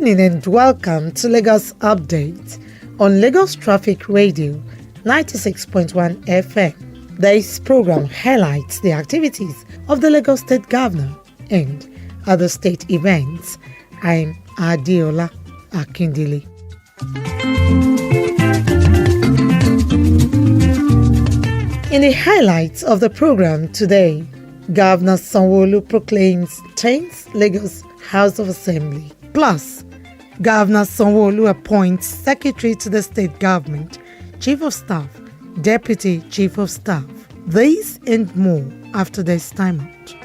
evening and welcome to Lagos Update on Lagos Traffic Radio 96.1 FM. This program highlights the activities of the Lagos State Governor and other state events. I'm Adeola Akindele. In the highlights of the program today, Governor Sanwo-Olu proclaims 10th Lagos House of Assembly. Plus, Governor Sanwo-Olu appoints Secretary to the State Government, Chief of Staff, Deputy Chief of Staff. These and more after this time out.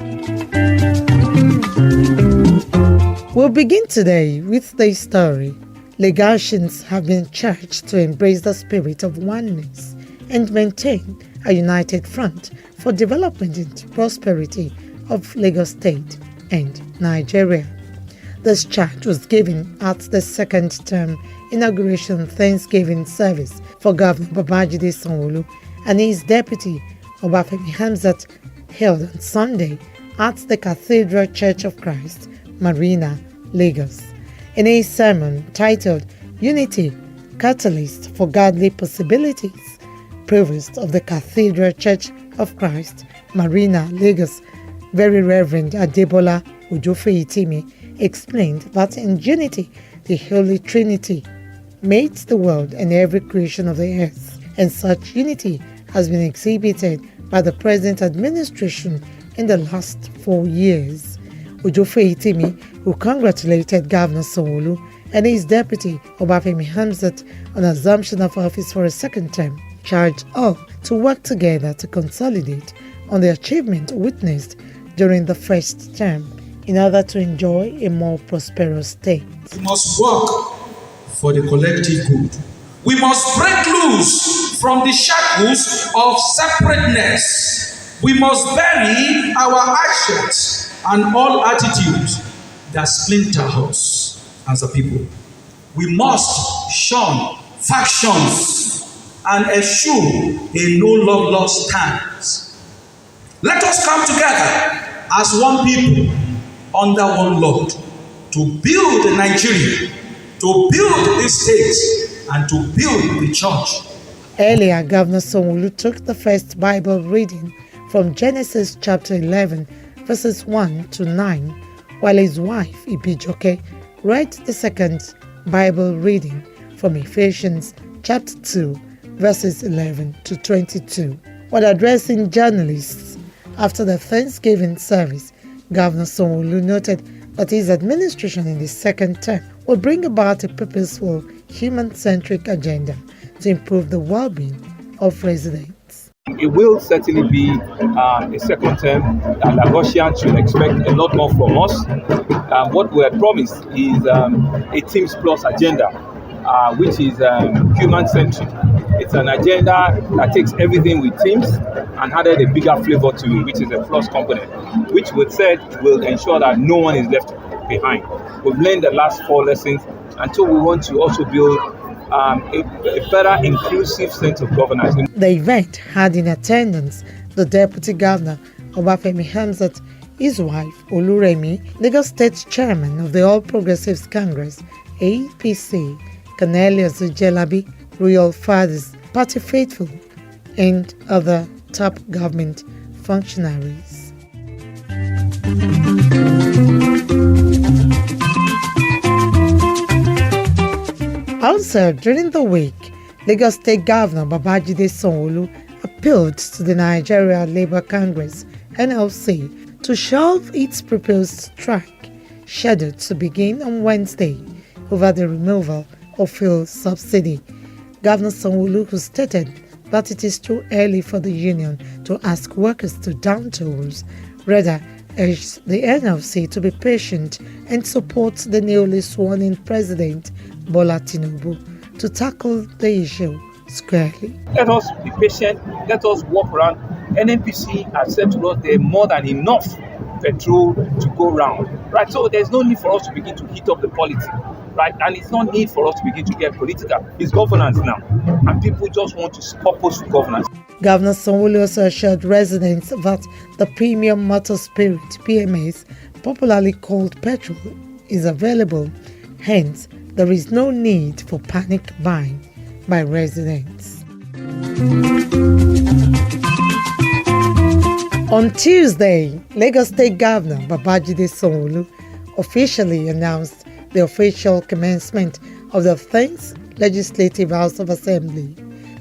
We'll begin today with this story. Lagosians have been charged to embrace the spirit of oneness and maintain a united front for development and prosperity of Lagos State and Nigeria. This charge was given at the second term inauguration Thanksgiving service for Governor Babajide Sanwo-Olu and his deputy Obafemi Hamzat, held on Sunday at the Cathedral Church of Christ, Marina, Lagos. In a sermon titled Unity, Catalyst for Godly Possibilities, Provost of the Cathedral Church of Christ, Marina, Lagos, Very Reverend Adebola Ojofeitimi, explained that in unity, the Holy Trinity made the world and every creation of the earth, and such unity has been exhibited by the present administration in the last 4 years. Ojofeitimi, who congratulated Governor Sanwo-Olu and his deputy Obafemi Hamzat on assumption of office for a second term, charged all to work together to consolidate on the achievement witnessed during the first term in order to enjoy a more prosperous state. We must work for the collective good. We must break loose from the shackles of separateness. We must bury our actions and all attitudes that splinter us as a people. We must shun factions and eschew a no love lost stance. Let us come together as one people under one Lord to build Nigeria, to build this state, and to build the church. Earlier, Governor Sanwo-Olu took the first Bible reading from Genesis chapter 11, verses 1 to 9, while his wife, Ibijoke, read the second Bible reading from Ephesians chapter 2, verses 11 to 22. While addressing journalists after the Thanksgiving service, Governor Sanwo-Olu noted that his administration in the second term will bring about a purposeful, human-centric agenda to improve the well-being of residents. It will certainly be a second term that Lagosians should expect a lot more from us. What we had promised is a Teams Plus agenda, which is human-centric. It's an agenda that takes everything with teams and added a bigger flavor to it, which is a plus component, which we said will ensure that no one is left behind. We've learned the last 4 lessons, and so we want to also build a better inclusive sense of governance. The event had in attendance the Deputy Governor Obafemi Hamzat, his wife Oluremi, Lagos State Chairman of the All Progressives Congress (APC), Cornelius Ujelabi, Royal Fathers, Party Faithful, and other top government functionaries. Also, during the week, Lagos State Governor Babajide Sanwo-Olu appealed to the Nigeria Labour Congress (NLC) to shelve its proposed strike, scheduled to begin on Wednesday, over the removal of fuel subsidy. Governor Sanwo-Olu, who stated that it is too early for the union to ask workers to down tools, rather urged the NLC to be patient and support the newly sworn-in President Bola Tinubu to tackle the issue squarely. Let us be patient. Let us walk around. NNPC has said to us there is more than enough petrol to go round. Right, so there's no need for us to begin to heat up the politics. Right, and it's not need for us to begin to get political. It's governance now, and people just want to purposeful governance. Governor Sanwo-Olu also assured residents that the premium motor spirit (PMS), popularly called petrol, is available Hence, there is no need for panic buying by residents. On Tuesday, Lagos State Governor Babajide Sanwo-Olu officially announced the official commencement of the 10th Legislative House of Assembly.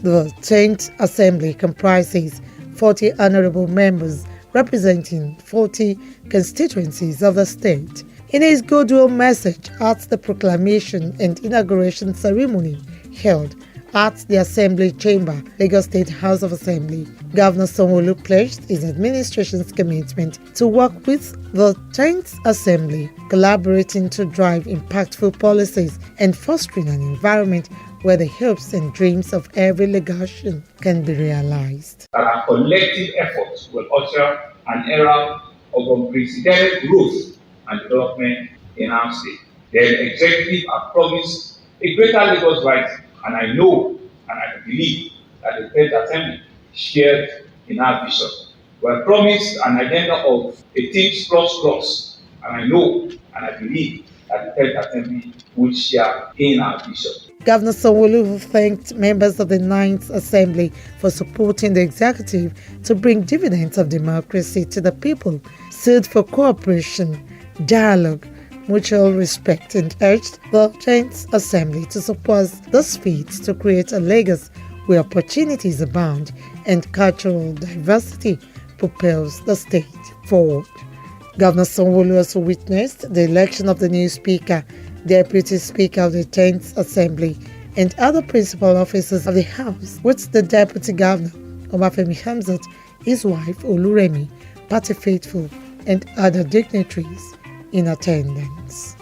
The 10th Assembly comprises 40 honorable members representing 40 constituencies of the state. In his goodwill message at the proclamation and inauguration ceremony held at the Assembly Chamber, Lagos State House of Assembly, Governor Sanwo-Olu pledged his administration's commitment to work with the 10th Assembly, collaborating to drive impactful policies and fostering an environment where the hopes and dreams of every Lagosian can be realized. That our collective efforts will usher an era of unprecedented growth and development in our state. The executive have promised a greater Lagos Rising, and I know and I believe that the 10th Assembly shared in our vision. We have promised an agenda of a Teams Plus, and I know and I believe that the 10th Assembly will share in our vision. Governor Sanwo-Olu thanked members of the 9th Assembly for supporting the executive to bring dividends of democracy to the people, sued for cooperation, dialogue, mutual respect, and urged the 10th Assembly to support this feat to create a Lagos where opportunities abound and cultural diversity propels the state forward. Governor Sanwo-Olu also witnessed the election of the new Speaker, Deputy Speaker of the 10th Assembly, and other principal officers of the House, with the Deputy Governor, Obafemi Hamzat, his wife, Oluremi, party faithful, and other dignitaries in attendance.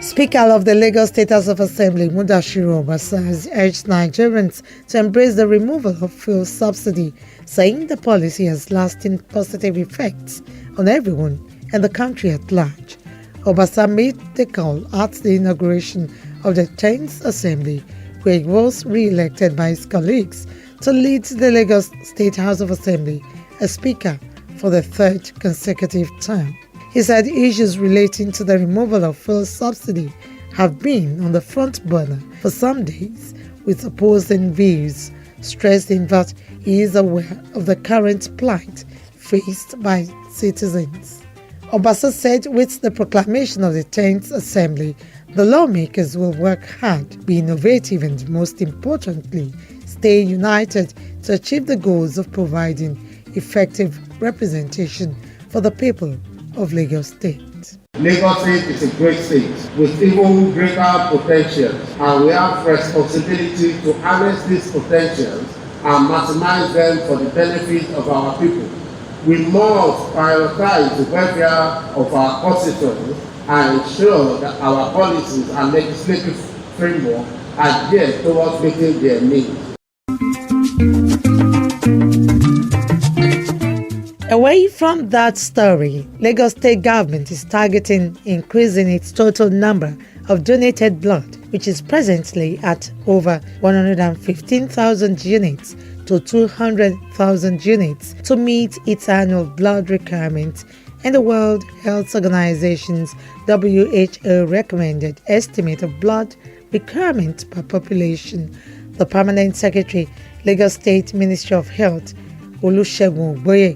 Speaker of the Lagos State House of Assembly, Mudashiru Obasa, has urged Nigerians to embrace the removal of fuel subsidy, saying the policy has lasting positive effects on everyone and the country at large. Obasa made the call at the inauguration of the 10th Assembly, where he was re-elected by his colleagues to lead the Lagos State House of Assembly as Speaker for the third consecutive term. He said issues relating to the removal of fuel subsidy have been on the front burner for some days, with opposing views, stressing that he is aware of the current plight faced by citizens. Obasa said with the proclamation of the 10th Assembly, the lawmakers will work hard, be innovative, and most importantly, stay united to achieve the goals of providing effective representation for the people of Lagos State. Lagos State is a great state with even greater potential, and we have responsibility to harness these potentials and maximize them for the benefit of our people. We must prioritize the welfare of our constituents and ensure that our policies and legislative framework are geared towards meeting their needs. Away from that story, Lagos State government is targeting increasing its total number of donated blood, which is presently at over 115,000 units to 200,000 units, to meet its annual blood requirements and the World Health Organization's WHO recommended estimate of blood requirement per population. The Permanent Secretary, Lagos State Ministry of Health, Olusegun Ogboye,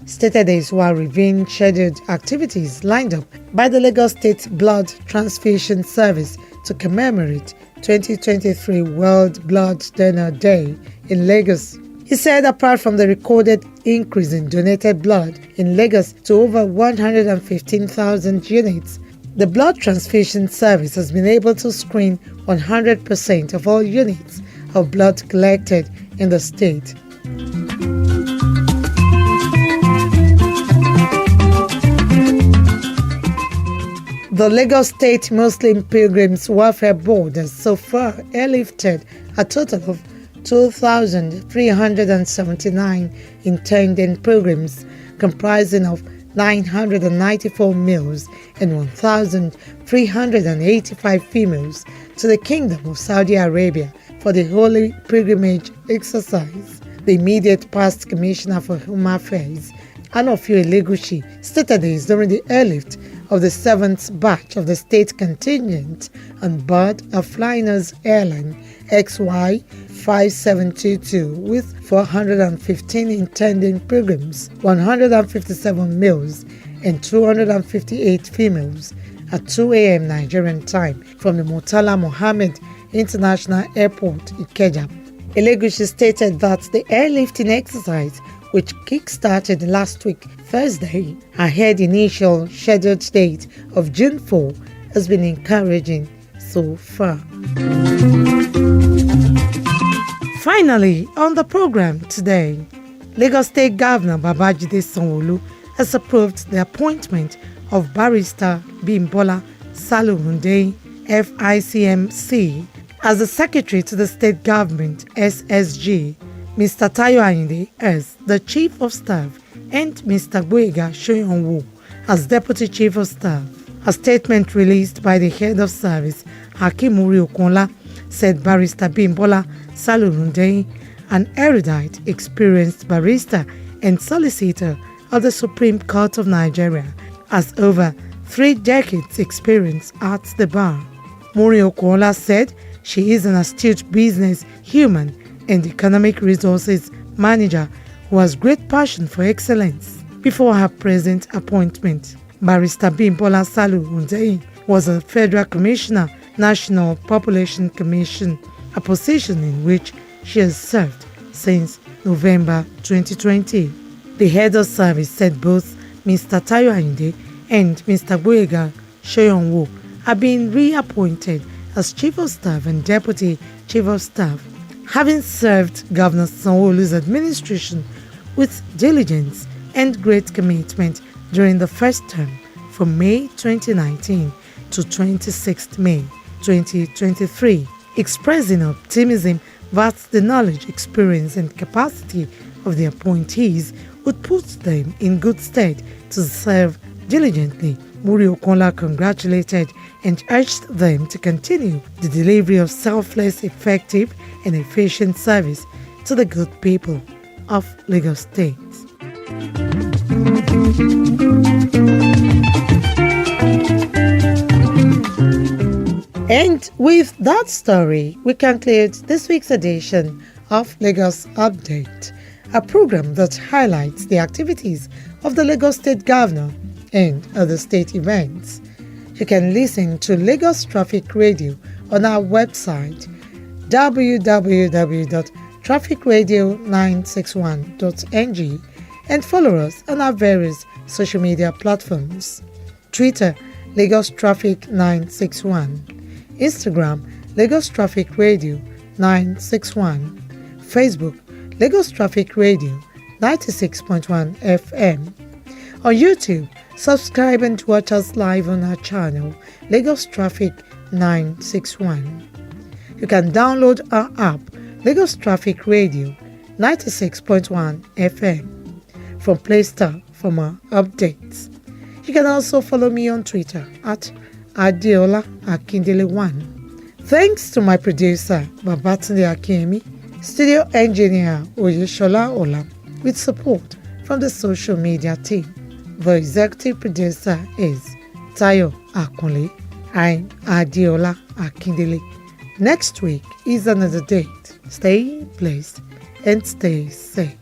stated this while reviewing scheduled activities lined up by the Lagos State Blood Transfusion Service to commemorate 2023 World Blood Donor Day in Lagos. He said apart from the recorded increase in donated blood in Lagos to over 115,000 units, the Blood Transfusion Service has been able to screen 100% of all units of blood collected in the state. The Lagos State Muslim Pilgrims Welfare Board has so far airlifted a total of 2,379 intended pilgrims, comprising of 994 males and 1,385 females, to the Kingdom of Saudi Arabia for the Holy Pilgrimage exercise. The immediate past Commissioner for Home Affairs, Anofio Elegushi stated this during the airlift of the 7th batch of the state contingent on board a Flyers Airline XY 5722 with 415 intending pilgrims, 157 males and 258 females at 2 a.m. Nigerian time from the Murtala Mohammed International Airport, Ikeja. Elegushi stated that the airlifting exercise, which kick-started last week, Thursday, ahead initial scheduled date of June 4, has been encouraging so far. Finally, on the program today, Lagos State Governor Babajide Sanwo-Olu has approved the appointment of Barrister Bimbola Salunde, FICMC, as the Secretary to the State Government, SSG, Mr. Tayo Ayinde as the Chief of Staff, and Mr. Gboyega Soyinwo as Deputy Chief of Staff. A statement released by the Head of Service, Hakeem Okunla, said Barrister Bimbola Salunde, an erudite, experienced barrister and solicitor of the Supreme Court of Nigeria, has over 3 decades experience at the bar. Muri Okunla said she is an astute business, human and economic resources manager who has great passion for excellence. Before her present appointment, Barrister Bimbola Salunde was a Federal Commissioner, National Population Commission, a position in which she has served since November 2020. The Head of Service said both Mr. Tayo Ayinde and Mr. Gboyega Soyinwo are being reappointed as Chief of Staff and Deputy Chief of Staff, having served Governor Sanwo-Olu's administration with diligence and great commitment during the first term from May 2019 to 26 May 2023, expressing optimism that the knowledge, experience and capacity of the appointees would put them in good stead to serve diligently. Muri Okunla congratulated and urged them to continue the delivery of selfless, effective and efficient service to the good people of Lagos State. And with that story, we conclude this week's edition of Lagos Update, a program that highlights the activities of the Lagos State Governor and other state events. You can listen to Lagos Traffic Radio on our website www.trafficradio961.ng and follow us on our various social media platforms: Twitter, Lagos Traffic 961, Instagram, Lagos Traffic Radio 961, Facebook, Lagos Traffic Radio 96.1 FM. On YouTube, subscribe and watch us live on our channel, Lagos Traffic 961. You can download our app, Lagos Traffic Radio 96.1 FM, from Play Store for more updates. You can also follow me on Twitter at Adeola Akindele1. Thanks to my producer, Babatunde Akemi, studio engineer Oyeshola Ola, with support from the social media team. The executive producer is Tayo Akunle. I'm Adeola Akindele. Next week is another date. Stay blessed and stay safe.